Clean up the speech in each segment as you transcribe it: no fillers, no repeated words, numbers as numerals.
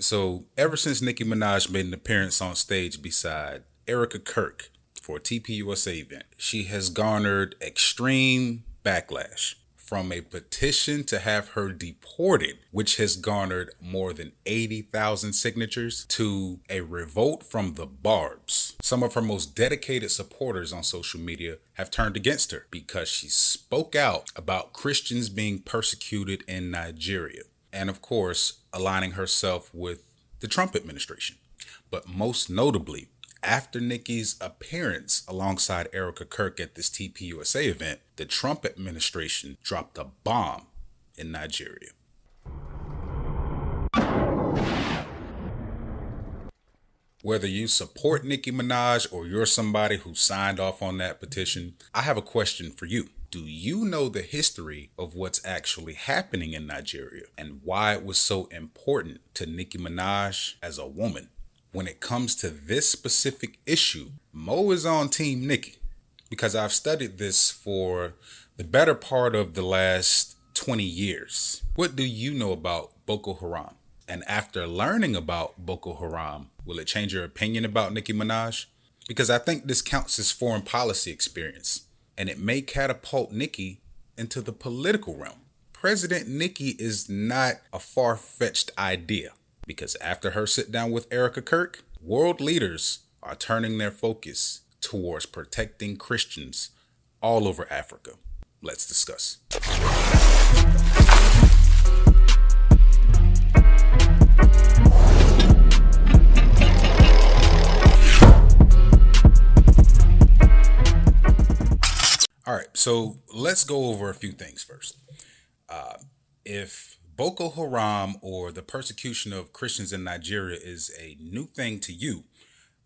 So, ever since Nicki Minaj made an appearance on stage beside Erika Kirk for a TPUSA event, she has garnered extreme backlash. From a petition to have her deported, which has garnered more than 80,000 signatures, to a revolt from the Barbs. Some of her most dedicated supporters on social media have turned against her because she spoke out about Christians being persecuted in Nigeria, and of course, aligning herself with the Trump administration. But most notably, after Nicki's appearance alongside Erika Kirk at this TPUSA event, the Trump administration dropped a bomb in Nigeria. Whether you support Nicki Minaj or you're somebody who signed off on that petition, I have a question for you. Do you know the history of what's actually happening in Nigeria and why it was so important to Nicki Minaj as a woman? When it comes to this specific issue, Mo is on Team Nicki because I've studied this for the better part of the last 20 years. What do you know about Boko Haram? And after learning about Boko Haram, will it change your opinion about Nicki Minaj? Because I think this counts as foreign policy experience, and it may catapult Nicki into the political realm. President Nicki is not a far-fetched idea, because after her sit down with Erika Kirk, world leaders are turning their focus towards protecting Christians all over Africa. Let's discuss. All right, so let's go over a few things first. If Boko Haram or the persecution of Christians in Nigeria is a new thing to you,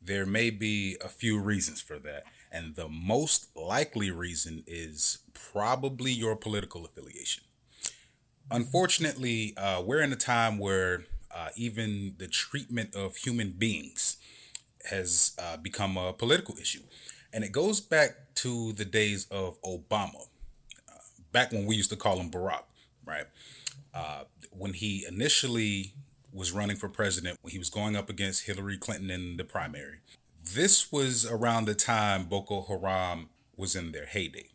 there may be a few reasons for that. And the most likely reason is probably your political affiliation. Unfortunately, we're in a time where even the treatment of human beings has become a political issue. And it goes back to the days of Obama, back when we used to call him Barack, right? When he initially was running for president, when he was going up against Hillary Clinton in the primary. This was around the time Boko Haram was in their heyday.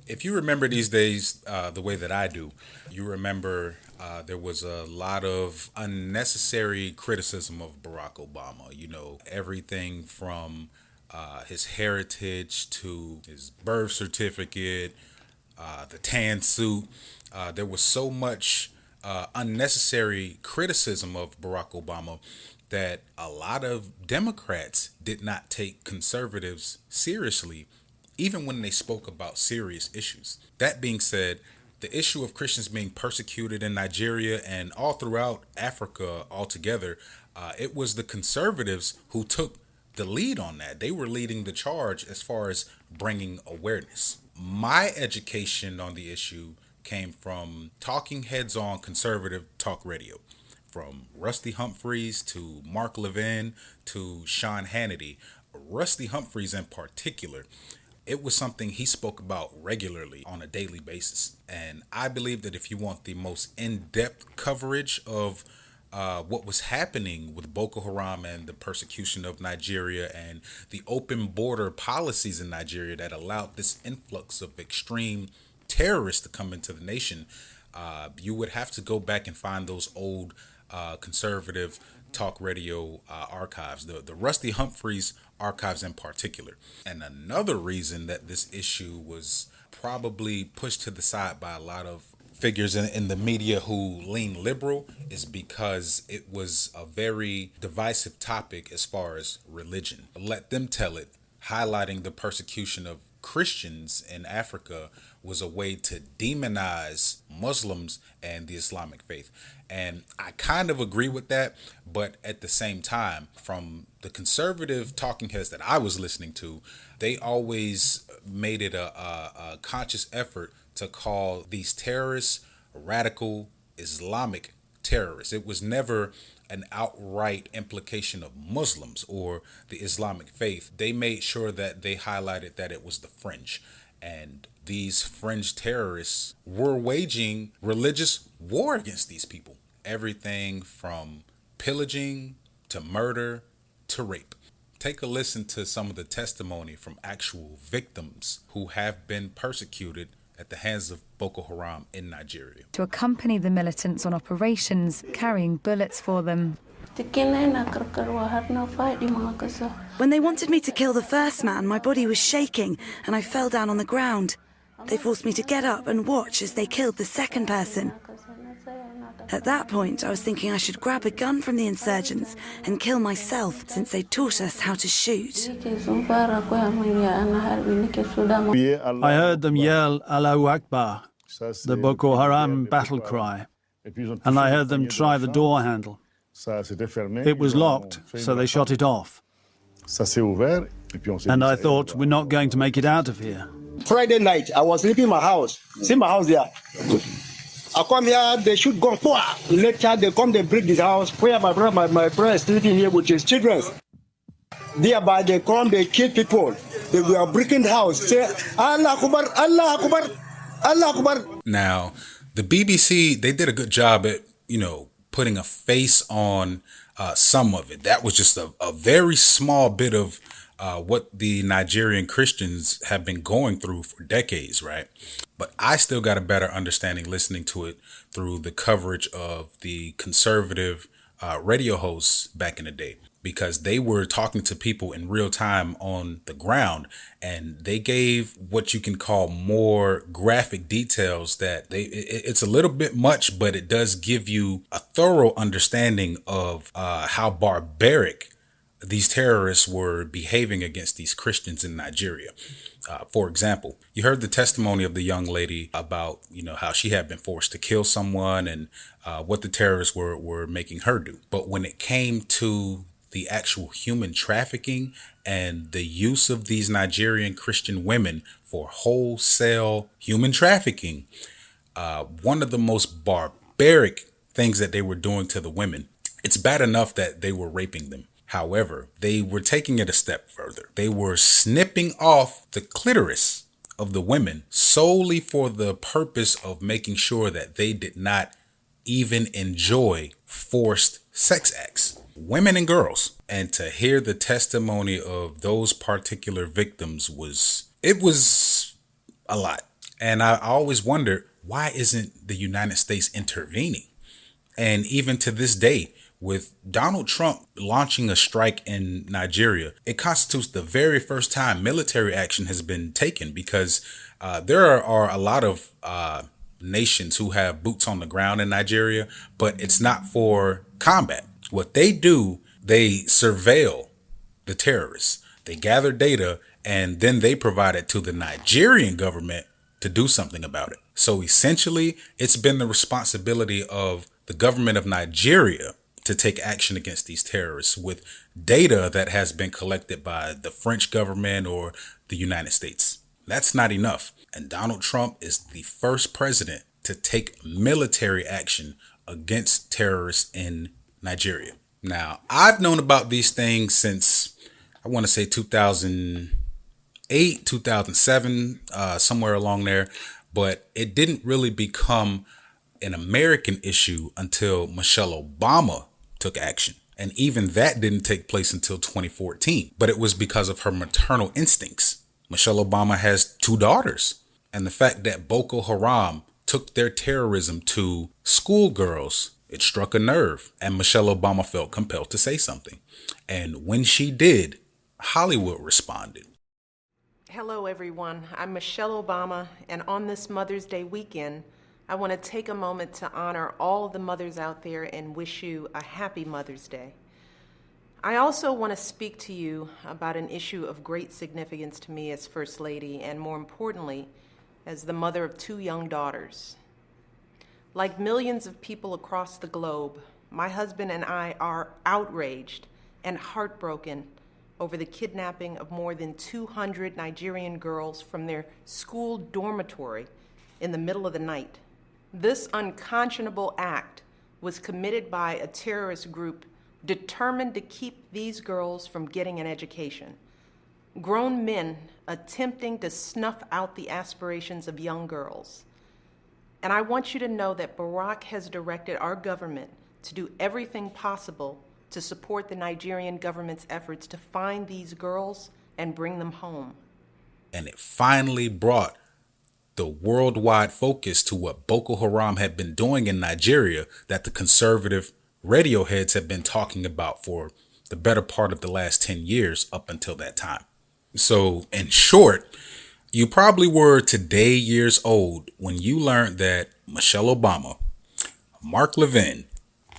If you remember these days the way that I do, you remember there was a lot of unnecessary criticism of Barack Obama. You know, everything from his heritage to his birth certificate, the tan suit. There was so much unnecessary criticism of Barack Obama that a lot of Democrats did not take conservatives seriously, even when they spoke about serious issues. That being said, the issue of Christians being persecuted in Nigeria and all throughout Africa altogether, it was the conservatives who took the lead on that. They were leading the charge as far as bringing awareness. My education on the issue came from talking heads on conservative talk radio, from Rusty Humphreys to Mark Levin to Sean Hannity. Rusty Humphreys in particular, it was something he spoke about regularly on a daily basis. And I believe that if you want the most in-depth coverage of what was happening with Boko Haram and the persecution of Nigeria and the open border policies in Nigeria that allowed this influx of extreme terrorists to come into the nation, you would have to go back and find those old conservative talk radio archives, the Rusty Humphreys archives in particular. And another reason that this issue was probably pushed to the side by a lot of figures in the media who lean liberal is because it was a very divisive topic as far as religion. Let them tell it, highlighting the persecution of Christians in Africa was a way to demonize Muslims and the Islamic faith. And I kind of agree with that, but at the same time, from the conservative talking heads that I was listening to, they always made it a conscious effort to call these terrorists radical Islamic terrorists. It was never an outright implication of Muslims or the Islamic faith. They made sure that they highlighted that it was the fringe. And these fringe terrorists were waging religious war against these people. Everything from pillaging to murder to rape. Take a listen to some of the testimony from actual victims who have been persecuted at the hands of Boko Haram in Nigeria. To accompany the militants on operations, carrying bullets for them. When they wanted me to kill the first man, my body was shaking and I fell down on the ground. They forced me to get up and watch as they killed the second person. At that point, I was thinking I should grab a gun from the insurgents and kill myself, since they taught us how to shoot. I heard them yell Allahu Akbar, the Boko Haram battle cry, and I heard them try the door handle. It was locked, so they shot it off. And I thought, we're not going to make it out of here. Friday night, I was sleeping in my house. See my house there. I come here, they shoot gun. Later, they come, they break this house. Where my brother is sleeping here with his children. Thereby, they come, they kill people. They were breaking the house. Say, Allah Akbar, Allah Akbar, Allah Akbar. Now, the BBC, they did a good job at, putting a face on some of it. That was just a very small bit of what the Nigerian Christians have been going through for decades, right? But I still got a better understanding listening to it through the coverage of the conservative radio hosts back in the day, because they were talking to people in real time on the ground, and they gave what you can call more graphic details that it's a little bit much, but it does give you a thorough understanding of how barbaric these terrorists were behaving against these Christians in Nigeria. For example, you heard the testimony of the young lady about, how she had been forced to kill someone and what the terrorists were making her do. But when it came to the actual human trafficking and the use of these Nigerian Christian women for wholesale human trafficking, one of the most barbaric things that they were doing to the women, it's bad enough that they were raping them. However, they were taking it a step further. They were snipping off the clitoris of the women solely for the purpose of making sure that they did not even enjoy forced sex acts. Women and girls. And to hear the testimony of those particular victims was a lot. And I always wondered, why isn't the United States intervening? And even to this day, with Donald Trump launching a strike in Nigeria, it constitutes the very first time military action has been taken, because there are a lot of nations who have boots on the ground in Nigeria, but it's not for combat. What they do, they surveil the terrorists. They gather data and then they provide it to the Nigerian government to do something about it. So essentially, it's been the responsibility of the government of Nigeria to take action against these terrorists with data that has been collected by the French government or the United States. That's not enough. And Donald Trump is the first president to take military action against terrorists in Nigeria. Now, I've known about these things since, I want to say 2008, 2007, somewhere along there. But it didn't really become an American issue until Michelle Obama took action. And even that didn't take place until 2014. But it was because of her maternal instincts. Michelle Obama has 2 daughters. And the fact that Boko Haram took their terrorism to schoolgirls, it struck a nerve. And Michelle Obama felt compelled to say something. And when she did, Hollywood responded. Hello, everyone. I'm Michelle Obama. And on this Mother's Day weekend, I want to take a moment to honor all the mothers out there and wish you a happy Mother's Day. I also want to speak to you about an issue of great significance to me as First Lady, and more importantly, as the mother of 2 young daughters. Like millions of people across the globe, my husband and I are outraged and heartbroken over the kidnapping of more than 200 Nigerian girls from their school dormitory in the middle of the night. This unconscionable act was committed by a terrorist group determined to keep these girls from getting an education. Grown men attempting to snuff out the aspirations of young girls. And I want you to know that Barack has directed our government to do everything possible to support the Nigerian government's efforts to find these girls and bring them home. And it finally brought the worldwide focus to what Boko Haram had been doing in Nigeria that the conservative radio heads have been talking about for the better part of the last 10 years up until that time. So in short, you probably were today years old when you learned that Michelle Obama, Mark Levin,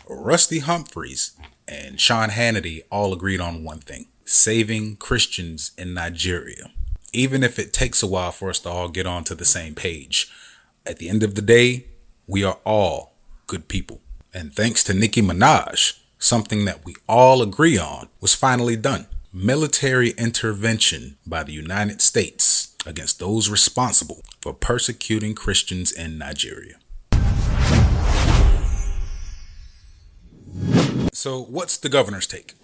Rusty Humphreys, and Sean Hannity all agreed on one thing: saving Christians in Nigeria. Even if it takes a while for us to all get onto the same page, at the end of the day, we are all good people. And thanks to Nicki Minaj, something that we all agree on was finally done. Military intervention by the United States against those responsible for persecuting Christians in Nigeria. So what's the governor's take?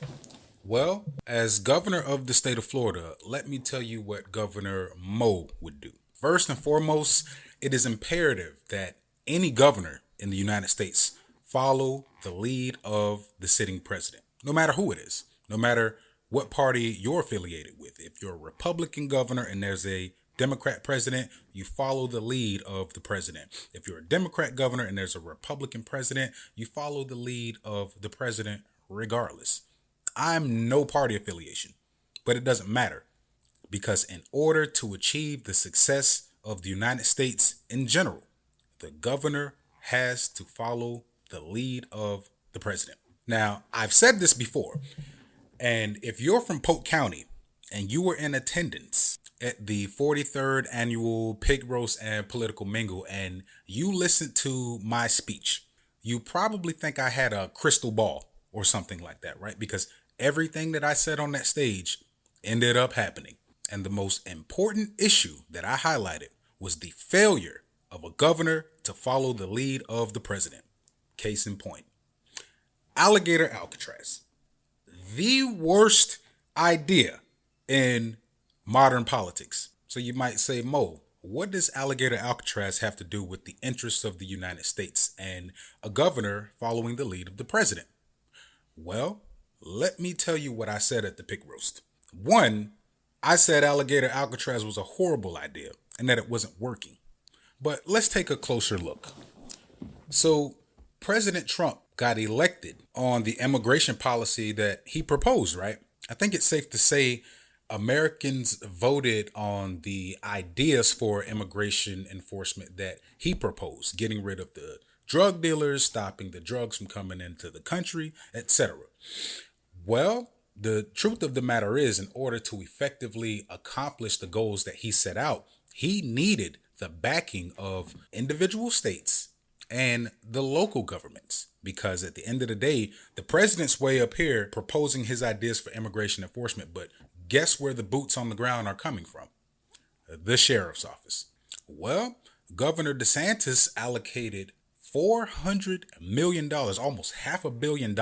Well, as governor of the state of Florida, let me tell you what Governor Mo would do. First and foremost, it is imperative that any governor in the United States follow the lead of the sitting president, no matter who it is, no matter what party you're affiliated with. If you're a Republican governor and there's a Democrat president, you follow the lead of the president. If you're a Democrat governor and there's a Republican president, you follow the lead of the president regardless. I'm no party affiliation, but it doesn't matter, because in order to achieve the success of the United States in general, the governor has to follow the lead of the president. Now, I've said this before, and if you're from Polk County and you were in attendance at the 43rd annual Pig Roast and Political Mingle and you listened to my speech, you probably think I had a crystal ball or something like that, right? Because everything that I said on that stage ended up happening. And the most important issue that I highlighted was the failure of a governor to follow the lead of the president. Case in point, Alligator Alcatraz, the worst idea in modern politics. So you might say, Mo, what does Alligator Alcatraz have to do with the interests of the United States and a governor following the lead of the president? Well, let me tell you what I said at the Pig Roast. One, I said Alligator Alcatraz was a horrible idea and that it wasn't working. But let's take a closer look. So President Trump got elected on the immigration policy that he proposed, right? I think it's safe to say Americans voted on the ideas for immigration enforcement that he proposed, getting rid of the drug dealers, stopping the drugs from coming into the country, etc. Well, the truth of the matter is, in order to effectively accomplish the goals that he set out, he needed the backing of individual states and the local governments. Because at the end of the day, the president's way up here proposing his ideas for immigration enforcement, but guess where the boots on the ground are coming from? The sheriff's office. Well, Governor DeSantis allocated $400 million, almost $500 million,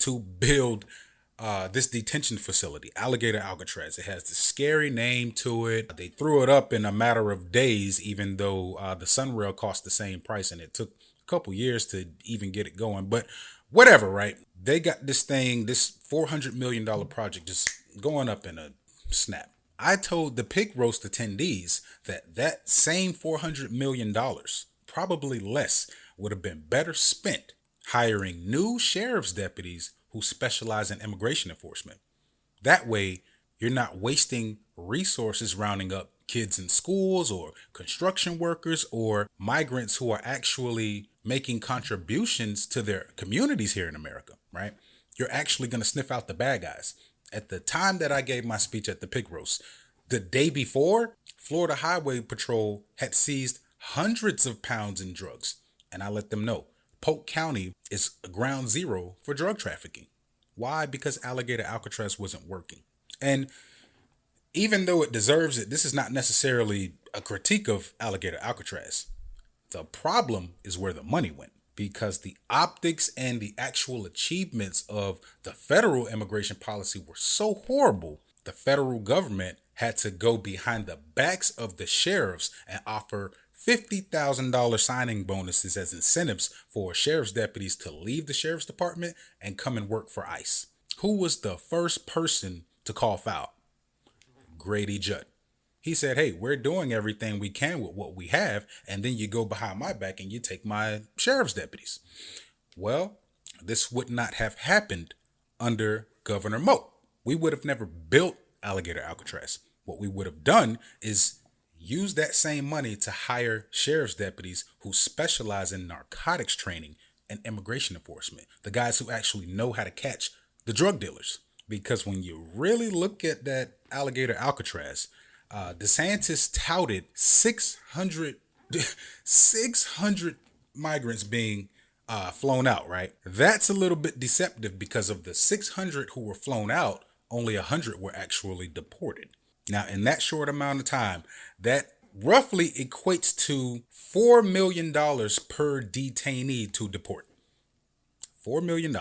to build this detention facility, Alligator Alcatraz. It has the scary name to it. They threw it up in a matter of days, even though the Sunrail cost the same price, and it took a couple years to even get it going. But whatever, right? They got this thing, this $400 million project just going up in a snap. I told the Pig Roast attendees that that same $400 million, probably less, would have been better spent hiring new sheriff's deputies who specialize in immigration enforcement. That way, you're not wasting resources rounding up kids in schools or construction workers or migrants who are actually making contributions to their communities here in America, right? You're actually going to sniff out the bad guys. At the time that I gave my speech at the Pig Roast, the day before, Florida Highway Patrol had seized hundreds of pounds in drugs. And I let them know Polk County is ground zero for drug trafficking. Why? Because Alligator Alcatraz wasn't working. And even though it deserves it, this is not necessarily a critique of Alligator Alcatraz. The problem is where the money went, because the optics and the actual achievements of the federal immigration policy were so horrible, the federal government had to go behind the backs of the sheriffs and offer $50,000 signing bonuses as incentives for sheriff's deputies to leave the sheriff's department and come and work for ICE. Who was the first person to call foul? Grady Judd. He said, hey, we're doing everything we can with what we have, and then you go behind my back and you take my sheriff's deputies. Well, this would not have happened under Governor Moe. We would have never built Alligator Alcatraz. What we would have done is use that same money to hire sheriff's deputies who specialize in narcotics training and immigration enforcement, the guys who actually know how to catch the drug dealers. Because when you really look at that Alligator Alcatraz, DeSantis touted 600 migrants being flown out, right? That's a little bit deceptive because of the 600 who were flown out, only 100 were actually deported. Now, in that short amount of time, that roughly equates to $4 million per detainee to deport. $4 million.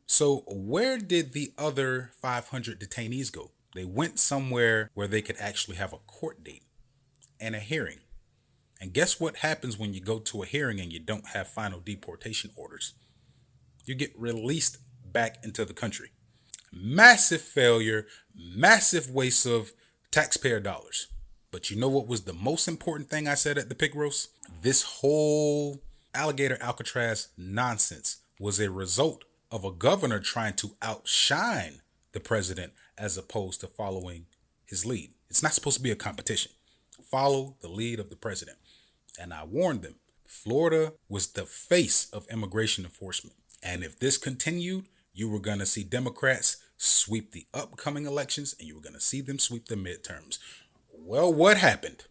So where did the other 500 detainees go? They went somewhere where they could actually have a court date and a hearing. And guess what happens when you go to a hearing and you don't have final deportation orders? You get released back into the country. Massive failure, massive waste of taxpayer dollars. But you know what was the most important thing I said at the pig roast? This whole Alligator Alcatraz nonsense was a result of a governor trying to outshine the president as opposed to following his lead. It's not supposed to be a competition. Follow the lead of the president. And I warned them, Florida was the face of immigration enforcement. And if this continued, you were going to see Democrats sweep the upcoming elections and you were going to see them sweep the midterms. Well, what happened?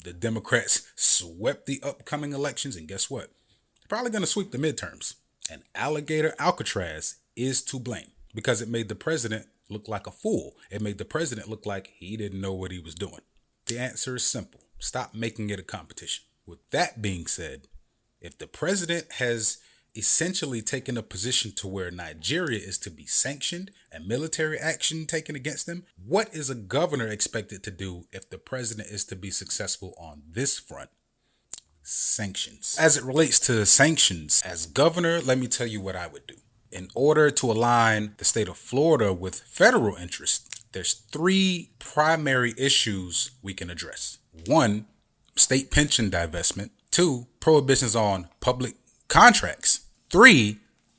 The Democrats swept the upcoming elections, and guess what? They're probably going to sweep the midterms. And Alligator Alcatraz is to blame because it made the president look like a fool. It made the president look like he didn't know what he was doing. The answer is simple. Stop making it a competition. With that being said, if the president has essentially taken a position to where Nigeria is to be sanctioned and military action taken against them, what is a governor expected to do if the president is to be successful on this front? Sanctions. As it relates to sanctions, as governor, let me tell you what I would do. In order to align the state of Florida with federal interests, there's 3 primary issues we can address. 1, state pension divestment. 2, prohibitions on public contracts. 3,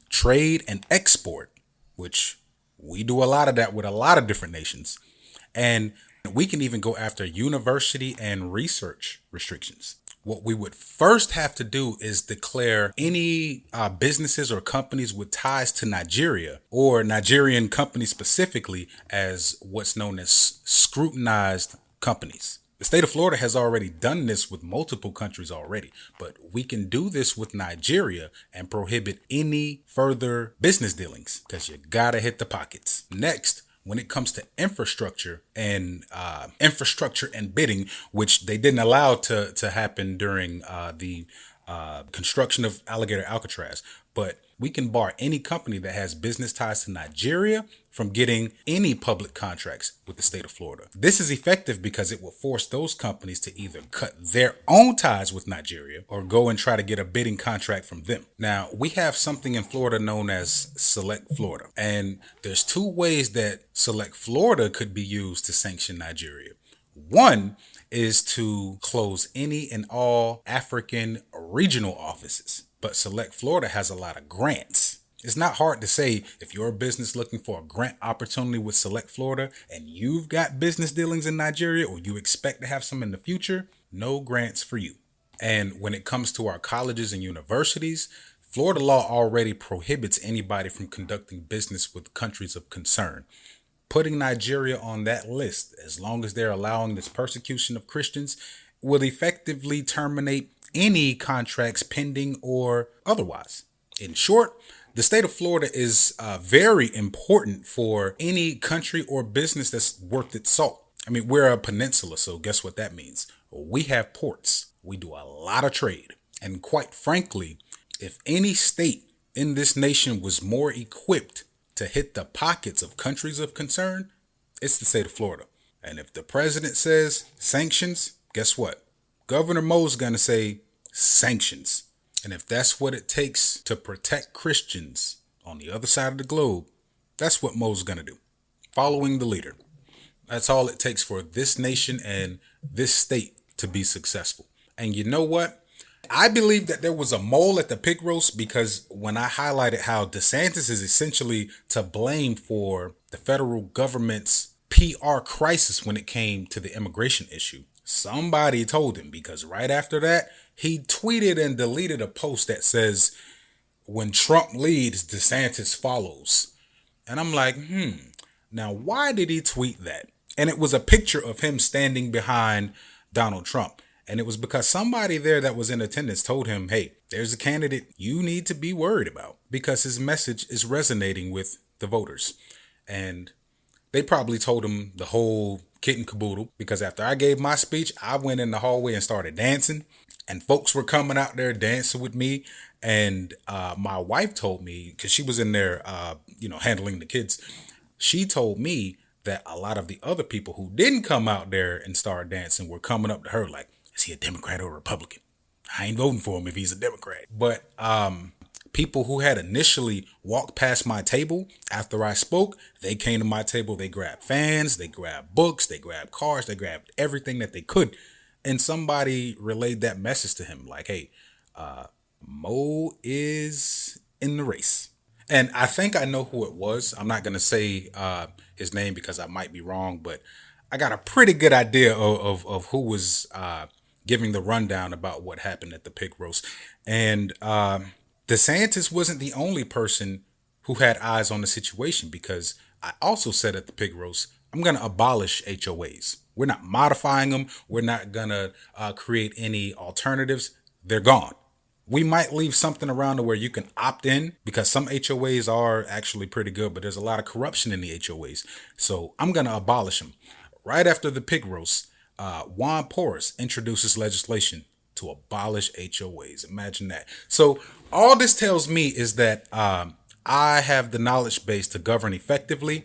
trade and export, which we do a lot of that with a lot of different nations. And we can even go after university and research restrictions. What we would first have to do is declare any businesses or companies with ties to Nigeria or Nigerian companies specifically as what's known as scrutinized companies. The state of Florida has already done this with multiple countries already, but we can do this with Nigeria and prohibit any further business dealings because you gotta hit the pockets. Next, when it comes to infrastructure and bidding, which they didn't allow to happen during the construction of Alligator Alcatraz, but we can bar any company that has business ties to Nigeria from getting any public contracts with the state of Florida. This is effective because it will force those companies to either cut their own ties with Nigeria or go and try to get a bidding contract from them. Now, we have something in Florida known as Select Florida, and there's 2 ways that Select Florida could be used to sanction Nigeria. One is to close any and all African regional offices. But Select Florida has a lot of grants. It's not hard to say if you're a business looking for a grant opportunity with Select Florida and you've got business dealings in Nigeria or you expect to have some in the future, no grants for you. And when it comes to our colleges and universities, Florida law already prohibits anybody from conducting business with countries of concern. Putting Nigeria on that list, as long as they're allowing this persecution of Christians, will effectively terminate any contracts pending or otherwise. In short, the state of Florida is very important for any country or business that's worth its salt. I mean, we're a peninsula, so guess what that means? We have ports. We do a lot of trade. And quite frankly, if any state in this nation was more equipped to hit the pockets of countries of concern, it's the state of Florida. And if the president says sanctions, guess what? Governor Mo's going to say sanctions. And if that's what it takes to protect Christians on the other side of the globe, that's what Mo's going to do. Following the leader. That's all it takes for this nation and this state to be successful. And you know what? I believe that there was a mole at the pig roast because when I highlighted how DeSantis is essentially to blame for the federal government's PR crisis when it came to the immigration issue, somebody told him, because right after that, he tweeted and deleted a post that says, when Trump leads, DeSantis follows. And I'm like, now why did he tweet that? And it was a picture of him standing behind Donald Trump. And it was because somebody there that was in attendance told him, hey, there's a candidate you need to be worried about because his message is resonating with the voters. And they probably told him the whole kit and caboodle because after I gave my speech, I went in the hallway and started dancing and folks were coming out there dancing with me. And my wife told me, because she was in there, handling the kids, she told me that a lot of the other people who didn't come out there and start dancing were coming up to her like, is he a Democrat or a Republican? I ain't voting for him if he's a Democrat. But people who had initially walked past my table after I spoke, they came to my table, they grabbed fans, they grabbed books, they grabbed cars, they grabbed everything that they could. And somebody relayed that message to him like, hey, Mo is in the race. And I think I know who it was. I'm not going to say his name because I might be wrong, but I got a pretty good idea of who was giving the rundown about what happened at the pig roast. And DeSantis wasn't the only person who had eyes on the situation because I also said at the pig roast, I'm going to abolish HOAs. We're not modifying them. We're not going to create any alternatives. They're gone. We might leave something around to where you can opt in because some HOAs are actually pretty good, but there's a lot of corruption in the HOAs. So I'm going to abolish them. Right after the pig roast, Juan Porras introduces legislation to abolish HOAs. Imagine that. So all this tells me is that I have the knowledge base to govern effectively,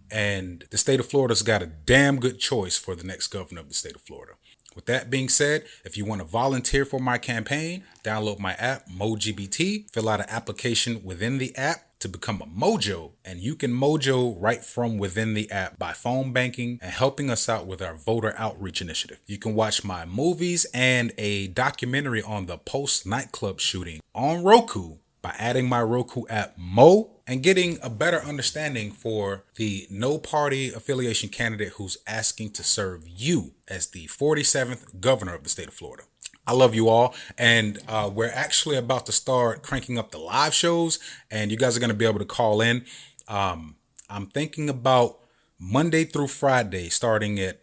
and the state of Florida's got a damn good choice for the next governor of the state of Florida. With that being said, if you want to volunteer for my campaign, download my app, MoGBT, fill out an application within the app to become a Mojo, and you can Mojo right from within the app by phone banking and helping us out with our voter outreach initiative. You can watch my movies and a documentary on the Post nightclub shooting on Roku by adding my Roku app Mo and getting a better understanding for the no party affiliation candidate who's asking to serve you as the 47th governor of the state of Florida. I love you all. And we're actually about to start cranking up the live shows and you guys are going to be able to call in. I'm thinking about Monday through Friday, starting at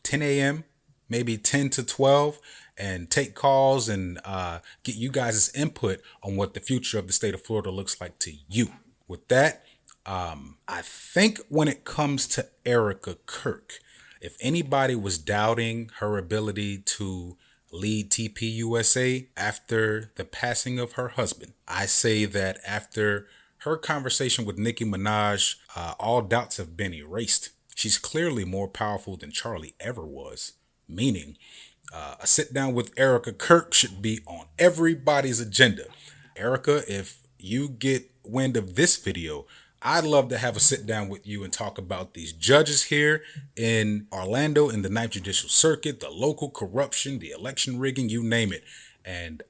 10 a.m., maybe 10 to 12, and take calls and get you guys' input on what the future of the state of Florida looks like to you. With that, I think when it comes to Erika Kirk, if anybody was doubting her ability to lead TPUSA after the passing of her husband, I say that after her conversation with Nicki Minaj, all doubts have been erased. She's clearly more powerful than Charlie ever was, meaning a sit down with Erika Kirk should be on everybody's agenda. Erika, if you get wind of this video, I'd love to have a sit down with you and talk about these judges here in Orlando in the 9th Judicial Circuit, the local corruption, the election rigging, you name it. And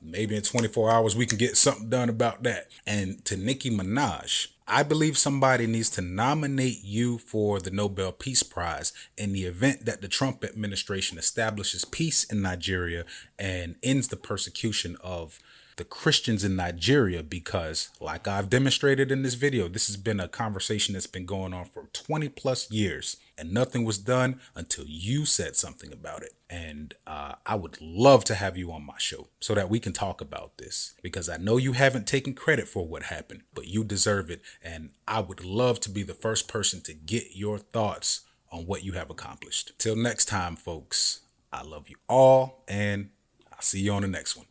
maybe in 24 hours, we can get something done about that. And to Nicki Minaj, I believe somebody needs to nominate you for the Nobel Peace Prize in the event that the Trump administration establishes peace in Nigeria and ends the persecution of the Christians in Nigeria, because like I've demonstrated in this video, this has been a conversation that's been going on for 20 plus years and nothing was done until you said something about it. And I would love to have you on my show so that we can talk about this, because I know you haven't taken credit for what happened, but you deserve it. And I would love to be the first person to get your thoughts on what you have accomplished. Till next time, folks, I love you all and I'll see you on the next one.